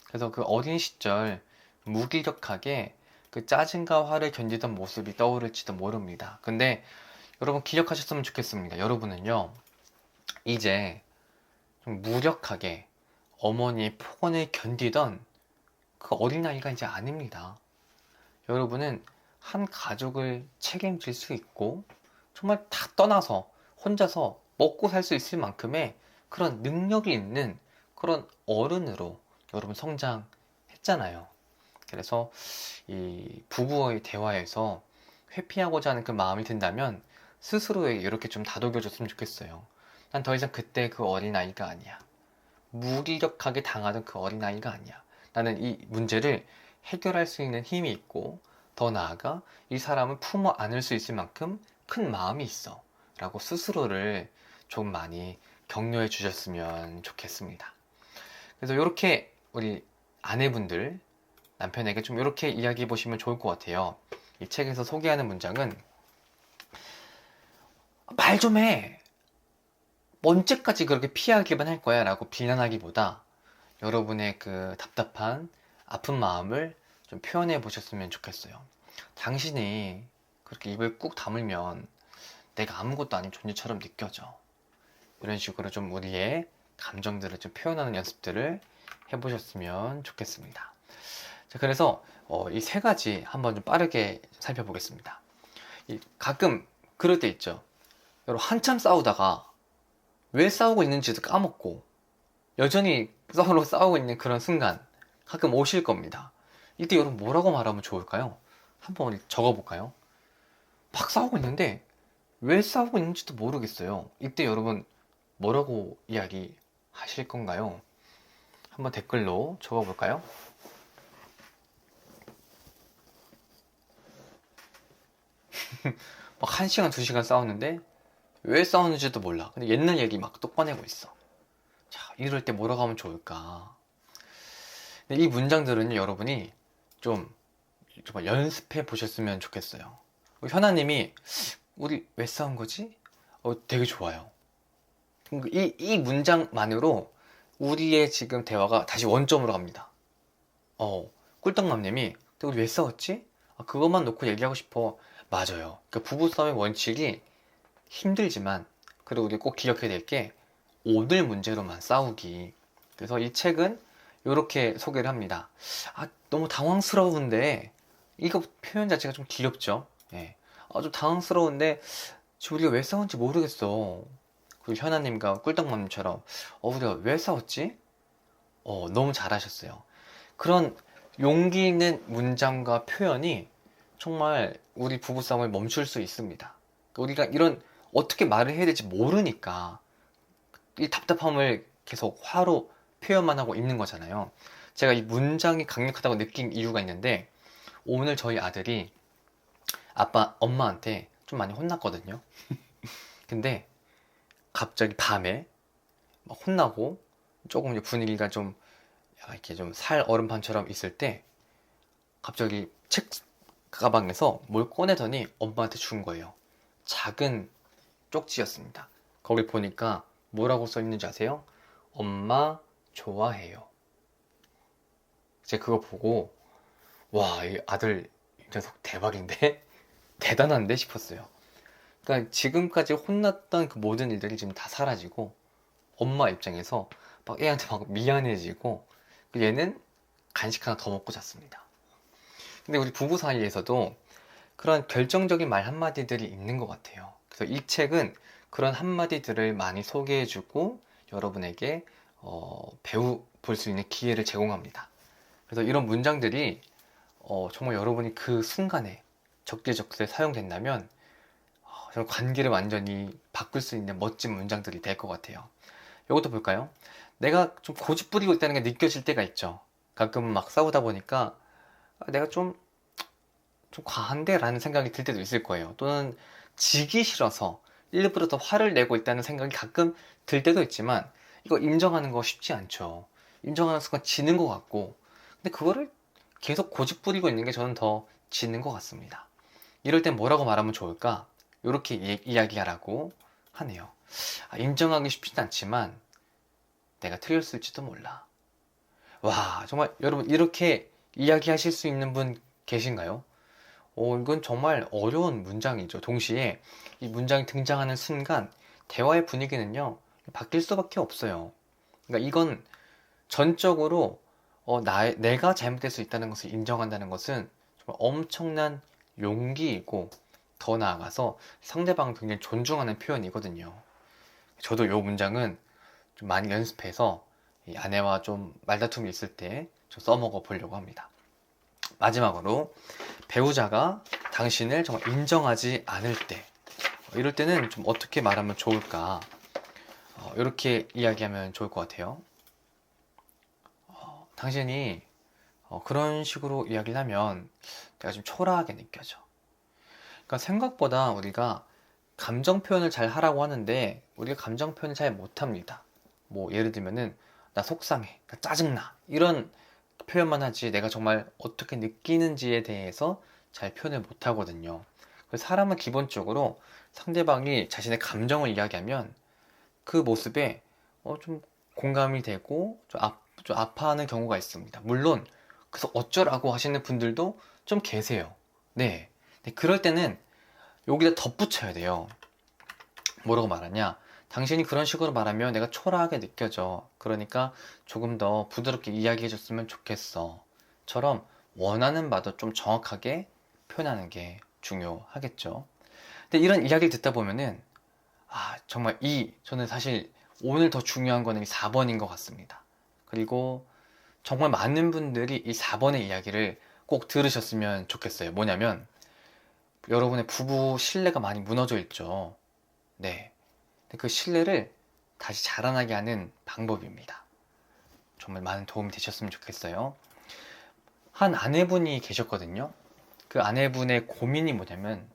그래서 그 어린 시절 무기력하게 그 짜증과 화를 견디던 모습이 떠오를지도 모릅니다. 근데 여러분 기억하셨으면 좋겠습니다. 여러분은요, 이제 좀 무력하게 어머니의 폭언을 견디던 그 어린아이가 이제 아닙니다. 여러분은 한 가족을 책임질 수 있고 정말 다 떠나서 혼자서 먹고 살 수 있을 만큼의 그런 능력이 있는 그런 어른으로 여러분 성장했잖아요. 그래서 이 부부의 대화에서 회피하고자 하는 그 마음이 든다면 스스로에게 이렇게 좀 다독여줬으면 좋겠어요. 난 더 이상 그때 그 어린아이가 아니야. 무기력하게 당하던 그 어린아이가 아니야. 나는 이 문제를 해결할 수 있는 힘이 있고 더 나아가 이 사람을 품어 안을 수 있을 만큼 큰 마음이 있어 라고 스스로를 좀 많이 격려해 주셨으면 좋겠습니다. 그래서 이렇게 우리 아내분들 남편에게 좀 이렇게 이야기해 보시면 좋을 것 같아요. 이 책에서 소개하는 문장은 말 좀 해! 언제까지 그렇게 피하기만 할 거야 라고 비난하기보다 여러분의 그 답답한 아픈 마음을 좀 표현해 보셨으면 좋겠어요. 당신이 그렇게 입을 꾹 다물면 내가 아무것도 아닌 존재처럼 느껴져. 이런 식으로 좀 우리의 감정들을 좀 표현하는 연습들을 해보셨으면 좋겠습니다. 자, 그래서 이 세 가지 한번 좀 빠르게 살펴보겠습니다. 가끔 그럴 때 있죠. 여러분 한참 싸우다가 왜 싸우고 있는지도 까먹고 여전히 서로 싸우고 있는 그런 순간 가끔 오실 겁니다. 이때 여러분 뭐라고 말하면 좋을까요? 한번 적어볼까요? 막 싸우고 있는데 왜 싸우고 있는지도 모르겠어요. 이때 여러분 뭐라고 이야기하실 건가요? 한번 댓글로 적어볼까요? 막 1시간, 2시간 싸웠는데 왜 싸우는지도 몰라. 근데 옛날 얘기 막 또 꺼내고 있어. 자, 이럴 때 뭐라고 하면 좋을까? 근데 이 문장들은 여러분이 좀 정말 연습해 보셨으면 좋겠어요. 현아님이 우리 왜 싸운 거지? 되게 좋아요. 이 문장만으로 우리의 지금 대화가 다시 원점으로 갑니다. 꿀떡맘님이 근데 우리 왜 싸웠지? 그것만 놓고 얘기하고 싶어. 맞아요. 그러니까 부부싸움의 원칙이 힘들지만, 그리고 우리 꼭 기억해야 될 게 오늘 문제로만 싸우기. 그래서 이 책은 이렇게 소개를 합니다. 너무 당황스러운데 이거 표현 자체가 좀 귀엽죠? 예. 좀 당황스러운데 지금 우리가 왜 싸운지 모르겠어. 그리고 현아님과 꿀떡맘님처럼 우리가 왜 싸웠지? 너무 잘하셨어요. 그런 용기 있는 문장과 표현이 정말 우리 부부싸움을 멈출 수 있습니다. 우리가 이런 어떻게 말을 해야 될지 모르니까 이 답답함을 계속 화로 표현만 하고 있는 거잖아요. 제가 이 문장이 강력하다고 느낀 이유가 있는데, 오늘 저희 아들이 엄마한테 좀 많이 혼났거든요. 근데 갑자기 밤에 막 혼나고 조금 이제 분위기가 좀 약간 이렇게 좀 살 얼음판처럼 있을 때 갑자기 책 가방에서 뭘 꺼내더니 엄마한테 준 거예요. 작은 쪽지였습니다. 거길 보니까 뭐라고 써 있는지 아세요? 엄마 좋아해요. 제가 그거 보고 와, 이 아들 이 녀석 대박인데? 대단한데 싶었어요. 그러니까 지금까지 혼났던 그 모든 일들이 지금 다 사라지고 엄마 입장에서 막 애한테 막 미안해지고 얘는 간식 하나 더 먹고 잤습니다. 근데 우리 부부 사이에서도 그런 결정적인 말 한마디들이 있는 것 같아요. 그래서 이 책은 그런 한마디들을 많이 소개해주고 여러분에게 배우 볼 수 있는 기회를 제공합니다. 그래서 이런 문장들이 정말 여러분이 그 순간에 적재적소에 사용된다면 정말 관계를 완전히 바꿀 수 있는 멋진 문장들이 될 것 같아요. 이것도 볼까요? 내가 좀 고집 부리고 있다는 게 느껴질 때가 있죠. 가끔은 막 싸우다 보니까 내가 좀 과한데? 라는 생각이 들 때도 있을 거예요. 또는 지기 싫어서 일부러 더 화를 내고 있다는 생각이 가끔 들 때도 있지만, 이거 인정하는 거 쉽지 않죠. 인정하는 순간 지는 것 같고, 근데 그거를 계속 고집 부리고 있는 게 저는 더 지는 것 같습니다. 이럴 땐 뭐라고 말하면 좋을까? 이렇게 이야기하라고 하네요. 인정하기 쉽진 않지만 내가 틀렸을지도 몰라. 와, 정말 여러분 이렇게 이야기하실 수 있는 분 계신가요? 이건 정말 어려운 문장이죠. 동시에 이 문장이 등장하는 순간 대화의 분위기는요, 바뀔 수밖에 없어요. 그러니까 이건 전적으로 내가 잘못될 수 있다는 것을 인정한다는 것은 정말 엄청난 용기이고, 더 나아가서 상대방을 굉장히 존중하는 표현이거든요. 저도 이 문장은 좀 많이 연습해서 이 아내와 좀 말다툼이 있을 때 좀 써먹어 보려고 합니다. 마지막으로, 배우자가 당신을 정말 인정하지 않을 때, 이럴 때는 좀 어떻게 말하면 좋을까? 이렇게 이야기하면 좋을 것 같아요. 당신이 그런 식으로 이야기를 하면 내가 좀 초라하게 느껴져. 그러니까 생각보다 우리가 감정 표현을 잘 하라고 하는데 우리가 감정 표현을 잘 못합니다. 뭐 예를 들면은 나 속상해, 나 짜증나, 이런 표현만 하지 내가 정말 어떻게 느끼는지에 대해서 잘 표현을 못하거든요. 그래서 사람은 기본적으로 상대방이 자신의 감정을 이야기하면 그 모습에 좀 공감이 되고 좀 아파하는 경우가 있습니다. 물론 그래서 어쩌라고 하시는 분들도 좀 계세요. 네. 그럴 때는 여기다 덧붙여야 돼요. 뭐라고 말하냐? 당신이 그런 식으로 말하면 내가 초라하게 느껴져. 그러니까 조금 더 부드럽게 이야기해줬으면 좋겠어. 처럼 원하는 바도 좀 정확하게 표현하는 게 중요하겠죠. 근데 이런 이야기를 듣다 보면은 정말 저는 사실 오늘 더 중요한 거는 이 4번인 것 같습니다. 그리고 정말 많은 분들이 이 4번의 이야기를 꼭 들으셨으면 좋겠어요. 뭐냐면 여러분의 부부 신뢰가 많이 무너져 있죠. 네. 그 신뢰를 다시 자라나게 하는 방법입니다. 정말 많은 도움이 되셨으면 좋겠어요. 한 아내분이 계셨거든요. 그 아내분의 고민이 뭐냐면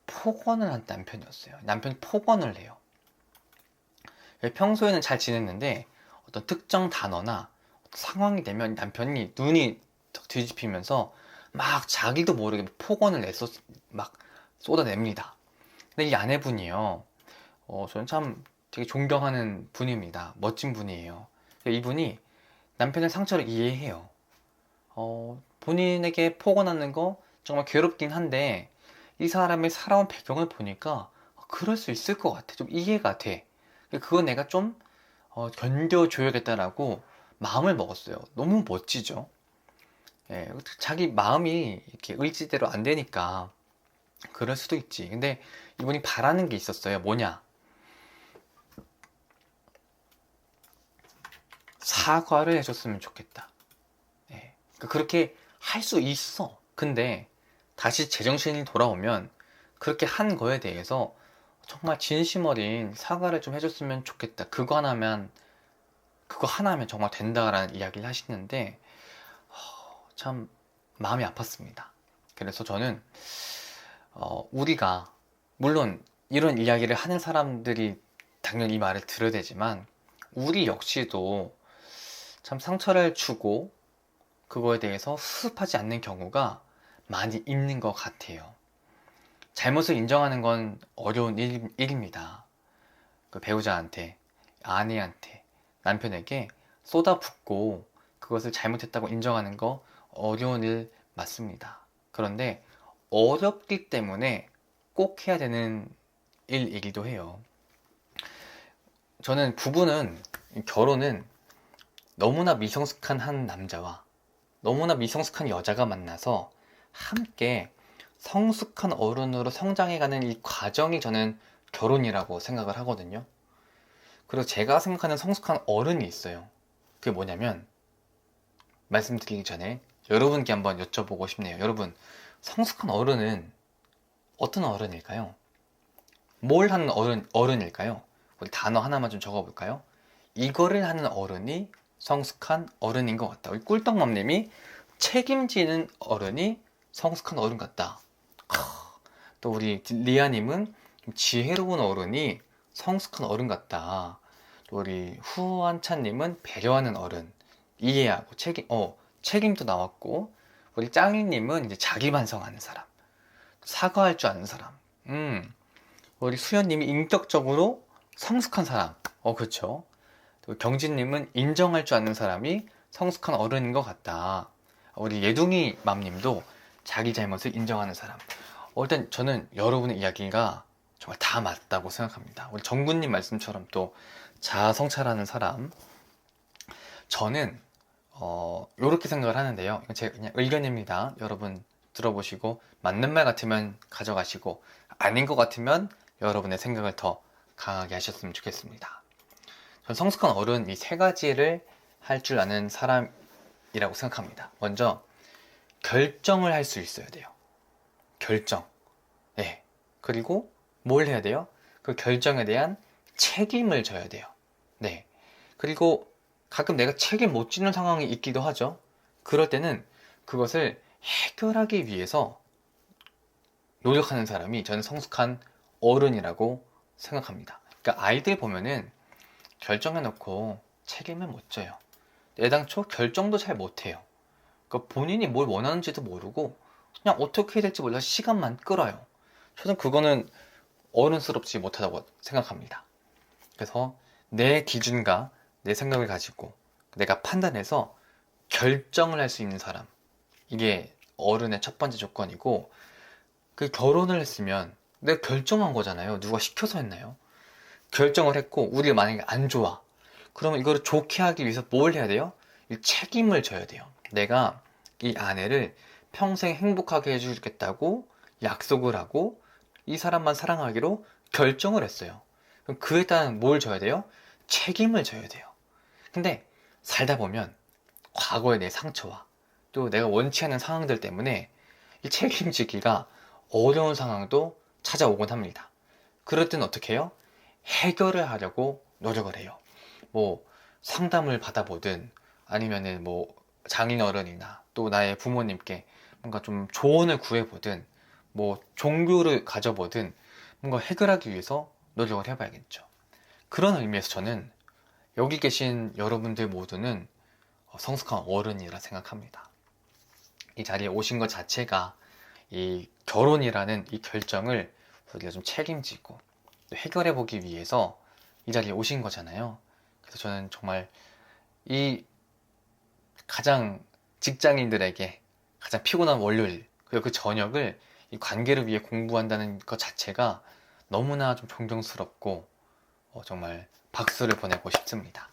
폭언을 한 남편이었어요. 남편이 폭언을 해요. 평소에는 잘 지냈는데 어떤 특정 단어나 상황이 되면 남편이 눈이 뒤집히면서 막 자기도 모르게 폭언을 막 쏟아냅니다. 근데 이 아내분이요, 저는 참 되게 존경하는 분입니다. 멋진 분이에요. 이분이 남편의 상처를 이해해요. 본인에게 포근하는 거 정말 괴롭긴 한데 이 사람의 살아온 배경을 보니까 그럴 수 있을 것 같아. 좀 이해가 돼. 그거 내가 좀 견뎌줘야겠다라고 마음을 먹었어요. 너무 멋지죠? 예, 자기 마음이 이렇게 의지대로 안 되니까 그럴 수도 있지. 근데 이분이 바라는 게 있었어요. 뭐냐? 사과를 해줬으면 좋겠다. 예, 그렇게 할 수 있어. 근데 다시 제정신이 돌아오면 그렇게 한 거에 대해서 정말 진심 어린 사과를 좀 해줬으면 좋겠다. 그거 하나면 정말 된다라는 이야기를 하시는데 참 마음이 아팠습니다. 그래서 저는 우리가 물론 이런 이야기를 하는 사람들이 당연히 이 말을 들어야 되지만 우리 역시도 참 상처를 주고 그거에 대해서 수습하지 않는 경우가 많이 있는 것 같아요. 잘못을 인정하는 건 어려운 일입니다. 그 배우자한테, 아내한테, 남편에게 쏟아붓고 그것을 잘못했다고 인정하는 거 어려운 일 맞습니다. 그런데 어렵기 때문에 꼭 해야 되는 일이기도 해요. 저는 결혼은 너무나 미성숙한 한 남자와 너무나 미성숙한 여자가 만나서 함께 성숙한 어른으로 성장해가는 이 과정이 저는 결혼이라고 생각을 하거든요. 그리고 제가 생각하는 성숙한 어른이 있어요. 그게 뭐냐면 말씀드리기 전에 여러분께 한번 여쭤보고 싶네요. 여러분, 성숙한 어른은 어떤 어른일까요? 뭘 하는 어른일까요? 우리 단어 하나만 좀 적어볼까요? 이거를 하는 어른이 성숙한 어른인 것 같다. 우리 꿀떡맘님이 책임지는 어른이 성숙한 어른 같다. 또 우리 리아님은 지혜로운 어른이 성숙한 어른 같다. 또 우리 후한찬님은 배려하는 어른, 이해하고 책임도 나왔고, 우리 짱이님은 이제 자기 반성하는 사람, 사과할 줄 아는 사람. 우리 수연님이 인격적으로 성숙한 사람. 그렇죠. 또 경진님은 인정할 줄 아는 사람이 성숙한 어른인 것 같다. 우리 예둥이 맘님도 자기 잘못을 인정하는 사람. 일단 저는 여러분의 이야기가 정말 다 맞다고 생각합니다. 우리 정군님 말씀처럼 또 자아 성찰하는 사람. 저는 이렇게 생각을 하는데요. 이건 제 그냥 의견입니다. 여러분 들어보시고 맞는 말 같으면 가져가시고 아닌 것 같으면 여러분의 생각을 더 강하게 하셨으면 좋겠습니다. 전 성숙한 어른 이 세 가지를 할 줄 아는 사람이라고 생각합니다. 먼저 결정을 할 수 있어야 돼요. 결정. 네. 그리고 뭘 해야 돼요? 그 결정에 대한 책임을 져야 돼요. 네. 그리고 가끔 내가 책임 못 지는 상황이 있기도 하죠. 그럴 때는 그것을 해결하기 위해서 노력하는 사람이 저는 성숙한 어른이라고 생각합니다. 그러니까 아이들 보면은 결정해놓고 책임을 못 져요. 애당초 결정도 잘 못해요. 그러니까 본인이 뭘 원하는지도 모르고 그냥 어떻게 해야 될지 몰라서 시간만 끌어요. 저는 그거는 어른스럽지 못하다고 생각합니다. 그래서 내 기준과 내 생각을 가지고 내가 판단해서 결정을 할 수 있는 사람, 이게 어른의 첫 번째 조건이고, 그 결혼을 했으면 내가 결정한 거잖아요. 누가 시켜서 했나요? 결정을 했고 우리가 만약에 안 좋아, 그러면 이거를 좋게 하기 위해서 뭘 해야 돼요? 이 책임을 져야 돼요. 내가 이 아내를 평생 행복하게 해주겠다고 약속을 하고 이 사람만 사랑하기로 결정을 했어요. 그럼 그에 따른 뭘 져야 돼요? 책임을 져야 돼요. 근데 살다 보면 과거의 내 상처와 또 내가 원치 않는 상황들 때문에 이 책임지기가 어려운 상황도 찾아오곤 합니다. 그럴 땐 어떻게 해요? 해결을 하려고 노력을 해요. 뭐 상담을 받아보든 아니면은 뭐 장인어른이나 또 나의 부모님께 뭔가 좀 조언을 구해보든 뭐 종교를 가져보든 뭔가 해결하기 위해서 노력을 해봐야겠죠. 그런 의미에서 저는 여기 계신 여러분들 모두는 성숙한 어른이라 생각합니다. 이 자리에 오신 것 자체가 이 결혼이라는 이 결정을 우리가 좀 책임지고 해결해 보기 위해서 이 자리에 오신 거잖아요. 그래서 저는 정말 이 가장 직장인들에게 가장 피곤한 월요일 그리고 그 저녁을 이 관계를 위해 공부한다는 것 자체가 너무나 좀 존경스럽고 정말 박수를 보내고 싶습니다.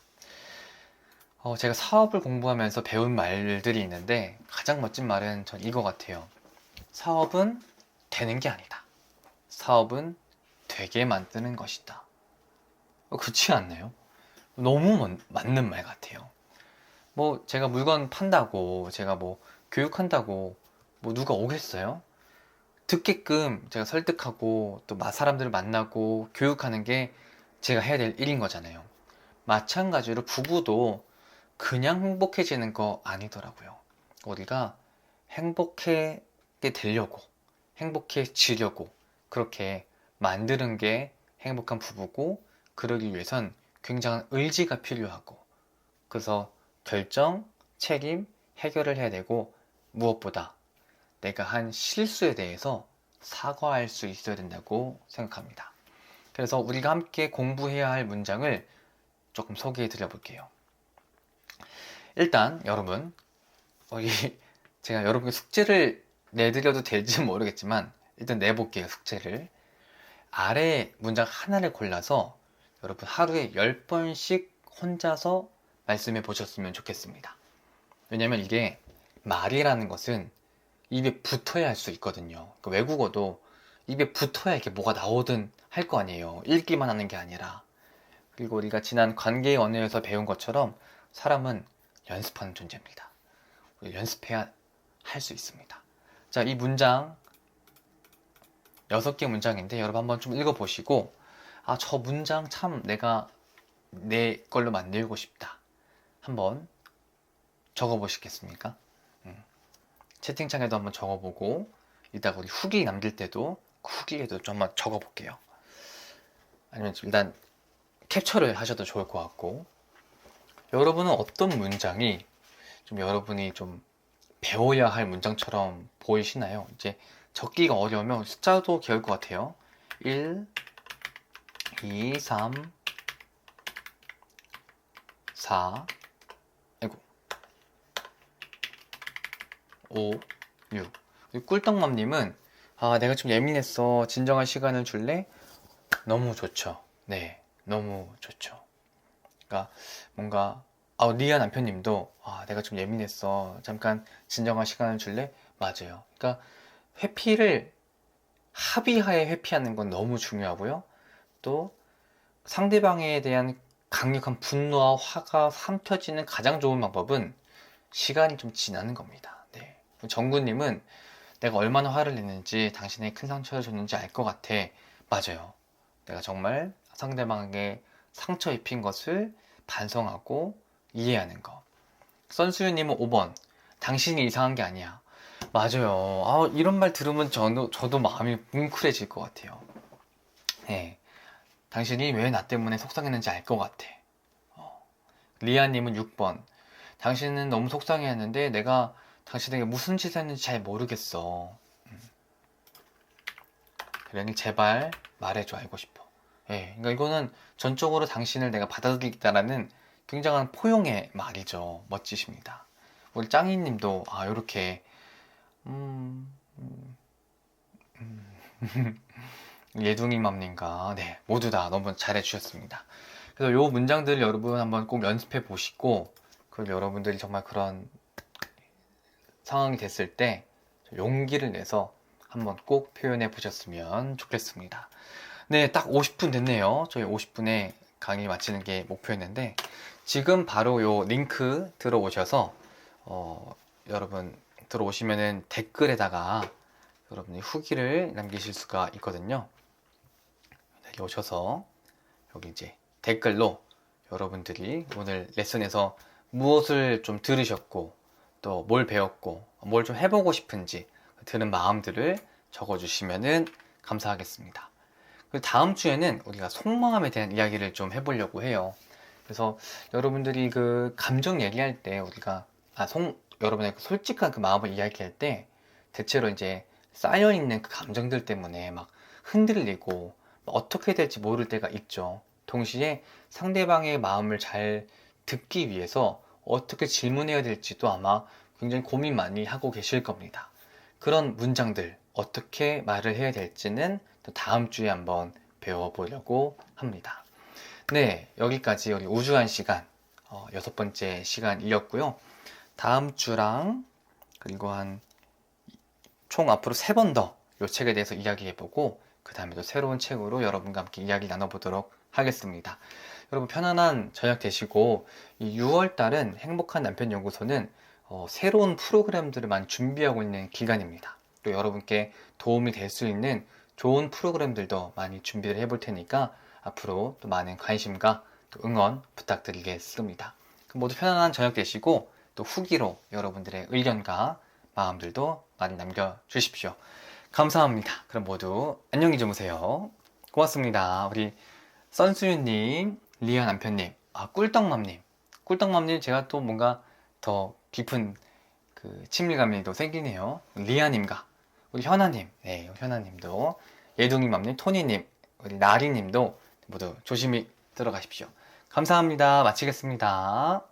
제가 사업을 공부하면서 배운 말들이 있는데 가장 멋진 말은 전 이거 같아요. 사업은 되는 게 아니다. 사업은 되게 만드는 것이다. 그렇지 않나요? 너무 맞는 말 같아요. 뭐 제가 물건 판다고 제가 뭐 교육한다고 뭐 누가 오겠어요? 듣게끔 제가 설득하고 또 사람들을 만나고 교육하는 게 제가 해야 될 일인 거잖아요. 마찬가지로 부부도 그냥 행복해지는 거 아니더라고요. 우리가 행복하게 되려고 행복해지려고 그렇게 만드는 게 행복한 부부고, 그러기 위해선 굉장한 의지가 필요하고, 그래서 결정, 책임, 해결을 해야 되고, 무엇보다 내가 한 실수에 대해서 사과할 수 있어야 된다고 생각합니다. 그래서 우리가 함께 공부해야 할 문장을 조금 소개해 드려 볼게요. 일단 여러분, 제가 여러분께 숙제를 내드려도 될지 모르겠지만 일단 내볼게요. 숙제를. 아래 문장 하나를 골라서 여러분 하루에 10번씩 혼자서 말씀해 보셨으면 좋겠습니다. 왜냐면 이게 말이라는 것은 입에 붙어야 할 수 있거든요. 그러니까 외국어도 입에 붙어야 이렇게 뭐가 나오든 할 거 아니에요. 읽기만 하는 게 아니라. 그리고 우리가 지난 관계의 언어에서 배운 것처럼 사람은 연습하는 존재입니다. 연습해야 할 수 있습니다. 자, 이 문장 6개 문장인데 여러분 한번 좀 읽어보시고, 아, 저 문장 참 내가 내 걸로 만들고 싶다. 한번 적어보시겠습니까? 채팅창에도 한번 적어보고, 이따가 우리 후기 남길 때도 그 후기에도 좀 한번 적어볼게요. 아니면 일단 캡처를 하셔도 좋을 것 같고, 여러분은 어떤 문장이 좀 여러분이 좀 배워야 할 문장처럼 보이시나요? 이제 적기가 어려우면 숫자도 귀여울 것 같아요. 1, 2, 3, 4, 아이고, 5, 6. 꿀떡맘님은 아, 내가 좀 예민했어. 진정한 시간을 줄래? 너무 좋죠. 네, 너무 좋죠. 그러니까 뭔가 리아 남편님도 내가 좀 예민했어. 잠깐 진정한 시간을 줄래? 맞아요. 그러니까 회피를 합의하에 회피하는 건 너무 중요하고요. 또 상대방에 대한 강력한 분노와 화가 삼켜지는 가장 좋은 방법은 시간이 좀 지나는 겁니다. 네. 정구님은 내가 얼마나 화를 냈는지, 당신에게 큰 상처를 줬는지 알 것 같아. 맞아요. 내가 정말 상대방에게 상처 입힌 것을 반성하고 이해하는 거. 선수유님은 5번. 당신이 이상한 게 아니야. 맞아요. 이런 말 들으면 저도 마음이 뭉클해질 것 같아요. 네. 당신이 왜 나 때문에 속상했는지 알 것 같아. 리아님은 6번. 당신은 너무 속상해했는데 내가 당신에게 무슨 짓을 했는지 잘 모르겠어. 그러니 제발 말해줘, 알고 싶어. 예, 그러니까 이거는 전적으로 당신을 내가 받아들이겠다라는 굉장한 포용의 말이죠. 멋지십니다. 우리 짱이님도 이렇게 예둥이맘님과 네, 모두 다 너무 잘해주셨습니다. 그래서 요 문장들 여러분 한번 꼭 연습해 보시고, 그리고 여러분들이 정말 그런 상황이 됐을 때 용기를 내서 한번 꼭 표현해 보셨으면 좋겠습니다. 네, 딱 50분 됐네요. 저희 50분에 강의 마치는 게 목표였는데, 지금 바로 요 링크 들어오셔서 여러분 들어오시면은 댓글에다가 여러분이 후기를 남기실 수가 있거든요. 여기 오셔서 여기 이제 댓글로 여러분들이 오늘 레슨에서 무엇을 좀 들으셨고, 또 뭘 배웠고, 뭘 좀 해보고 싶은지 드는 마음들을 적어주시면은 감사하겠습니다. 그리고 다음 주에는 우리가 속마음에 대한 이야기를 좀 해보려고 해요. 그래서 여러분들이 그 감정 얘기할 때 우리가 여러분의 그 솔직한 그 마음을 이야기할 때 대체로 이제 쌓여있는 그 감정들 때문에 막 흔들리고 어떻게 될지 모를 때가 있죠. 동시에 상대방의 마음을 잘 듣기 위해서 어떻게 질문해야 될지도 아마 굉장히 고민 많이 하고 계실 겁니다. 그런 문장들 어떻게 말을 해야 될지는 또 다음 주에 한번 배워보려고 합니다. 네, 여기까지 우리 우주한 시간 6번째 시간이었고요. 다음 주랑 그리고 한 총 앞으로 3번 더 이 책에 대해서 이야기해보고 그 다음에 또 새로운 책으로 여러분과 함께 이야기 나눠보도록 하겠습니다. 여러분 편안한 저녁 되시고 이 6월달은 행복한 남편 연구소는 새로운 프로그램들을 많이 준비하고 있는 기간입니다. 또 여러분께 도움이 될 수 있는 좋은 프로그램들도 많이 준비를 해볼 테니까 앞으로 또 많은 관심과 또 응원 부탁드리겠습니다. 그럼 모두 편안한 저녁 되시고 또 후기로 여러분들의 의견과 마음들도 많이 남겨주십시오. 감사합니다. 그럼 모두 안녕히 주무세요. 고맙습니다. 우리 썬수유님, 리아 남편님, 꿀떡맘님. 꿀떡맘님 제가 또 뭔가 더 깊은 그 친밀감이 또 생기네요. 리아님과 우리 현아님, 네, 우리 현아님도 예둥이맘님, 토니님, 우리 나리님도 모두 조심히 들어가십시오. 감사합니다. 마치겠습니다.